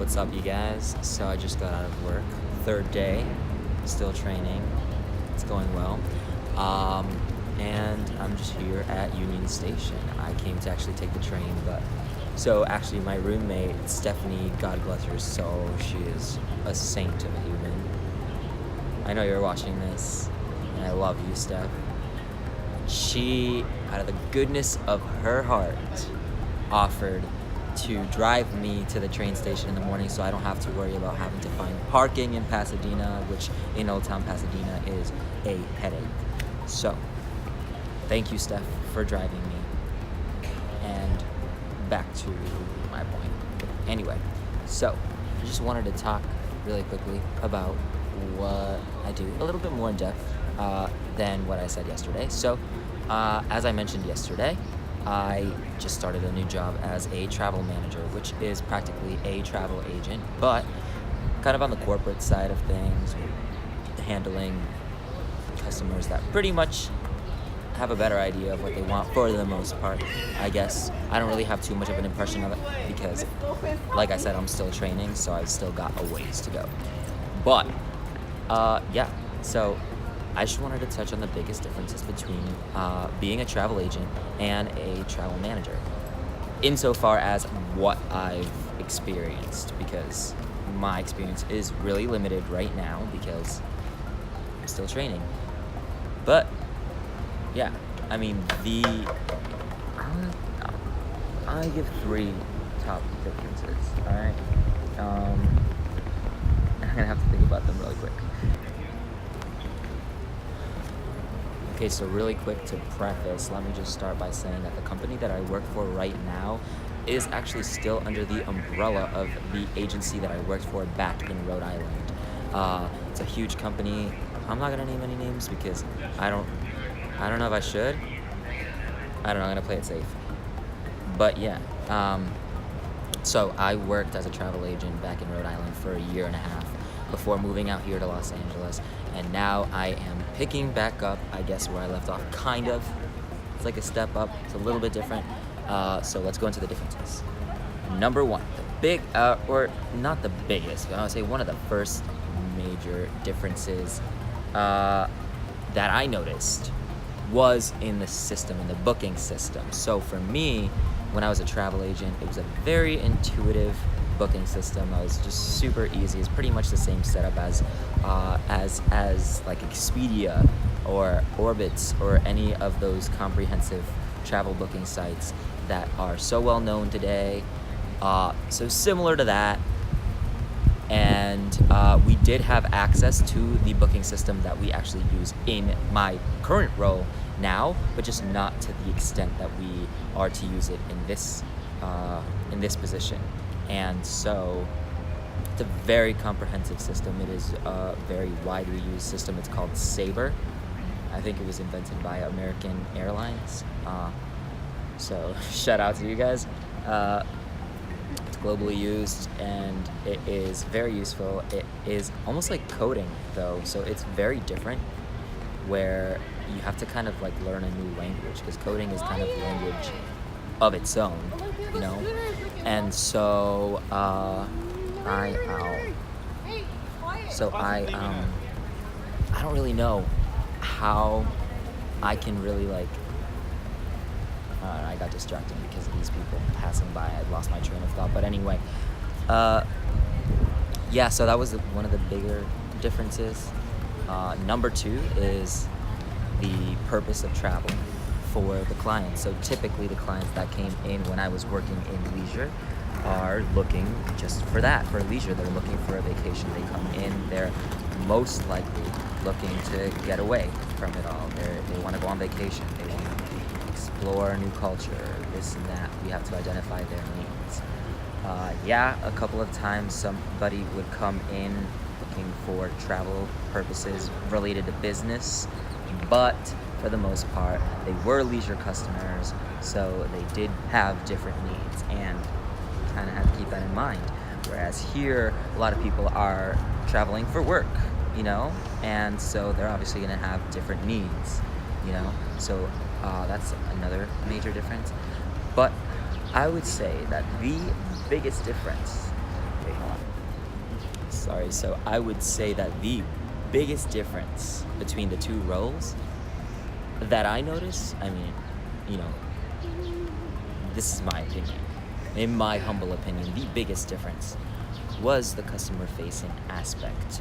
What's up, you guys? So I just got out of work, third day, still training. It's going well. And I'm just here at Union Station. I came to actually take the train, but so actually my roommate, Stephanie, God bless her soul, she is a saint of a human. I know you're watching this, and I love you, Steph. She, out of the goodness of her heart, offered to drive me to the train station in the morning so I don't have to worry about having to find parking in Pasadena, which in Old Town Pasadena is a headache. So, thank you, Steph, for driving me. And back to my point. Anyway, so I just wanted to talk really quickly about what I do a little bit more in depth than what I said yesterday. So, as I mentioned yesterday, I just started a new job as a travel manager, which is practically a travel agent, but kind of on the corporate side of things, handling customers that pretty much have a better idea of what they want for the most part. I guess I don't really have too much of an impression of it because, like I said, I'm still training, so I've still got a ways to go. But, yeah, so I just wanted to touch on the biggest differences between being a travel agent and a travel manager, insofar as what I've experienced, because my experience is really limited right now because I'm still training. But yeah, I mean, I give 3 top differences. All right, I'm gonna have to think about them really quick. Okay, so really quick to preface, let me just start by saying that the company that I work for right now is actually still under the umbrella of the agency that I worked for back in Rhode Island. It's a huge company. I'm not gonna name any names because I don't know if I should. I don't know, I'm gonna play it safe. But yeah, so I worked as a travel agent back in Rhode Island for a year and a half before moving out here to Los Angeles, and now I am picking back up, I guess, where I left off, kind of. It's like a step up, it's a little bit different, so let's go into the differences. Number 1, the big, or not the biggest, but I would say one of the first major differences that I noticed was in the system, in the booking system. So for me, when I was a travel agent, it was a very intuitive booking system. It was just super easy. It's pretty much the same setup as like Expedia or Orbitz or any of those comprehensive travel booking sites that are so well known today. So similar to that, and we did have access to the booking system that we actually use in my current role now, but just not to the extent that we are to use it in this position. And so it's a very comprehensive system. It is a very widely used system. It's called Sabre. I think it was invented by American Airlines. So shout out to you guys. It's globally used and it is very useful. It is almost like coding though, so it's very different, where you have to kind of like learn a new language, because coding is kind of a language of its own, you know. And so I don't really know how I can really like. I got distracted because of these people passing by. I lost my train of thought. But anyway, yeah, so that was one of the bigger differences. Number 2 is the purpose of travel for the clients. So typically the clients that came in when I was working in leisure are looking just for that, for leisure. They're looking for a vacation. They come in, they're most likely looking to get away from it all. They want to go on vacation. They want to explore a new culture, this and that. We have to identify their needs. Yeah, a couple of times somebody would come in looking for travel purposes related to business, but for the most part, they were leisure customers, so they did have different needs, and kind of have to keep that in mind. Whereas here, a lot of people are traveling for work, you know, and so they're obviously going to have different needs, you know, so that's another major difference. But I would say that the biggest difference, wait, hold on. Sorry. So I would say that the biggest difference between the two roles that I notice, I mean, you know, this is my opinion. In my humble opinion, the biggest difference was the customer facing aspect,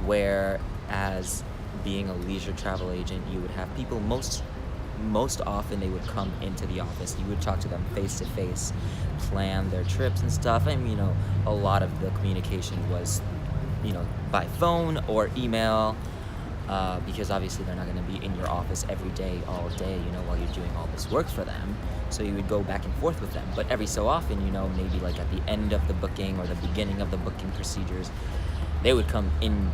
whereas being a leisure travel agent, you would have people most often they would come into the office. You would talk to them face to face, plan their trips and stuff. And a lot of the communication was, by phone or email, because obviously they're not going to be in your office every day, all day, while you're doing all this work for them. So you would go back and forth with them. But every so often, maybe like at the end of the booking or the beginning of the booking procedures, they would come in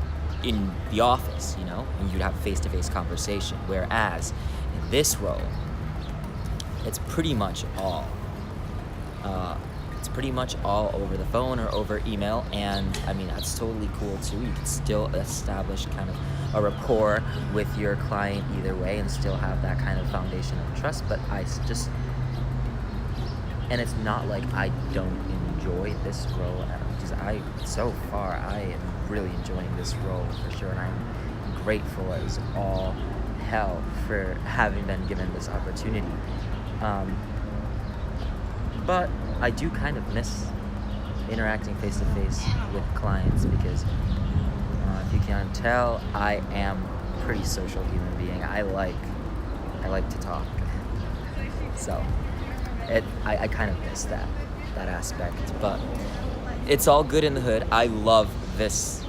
the office, and you'd have face-to-face conversation. Whereas in this role, it's pretty much all over the phone or over email, and I mean that's totally cool too. You can still establish kind of a rapport with your client either way, and still have that kind of foundation of trust. But and it's not like I don't enjoy this role, because so far I am really enjoying this role for sure, and I'm grateful as all hell for having been given this opportunity. But I do kind of miss interacting face to face with clients, because if you can tell, I am a pretty social human being. I like to talk, so I kind of miss that aspect. But it's all good in the hood. I love this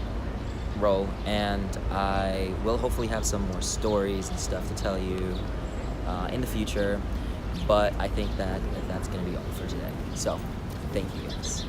role, and I will hopefully have some more stories and stuff to tell you in the future. But I think that's going to be all for today. So, thank you guys.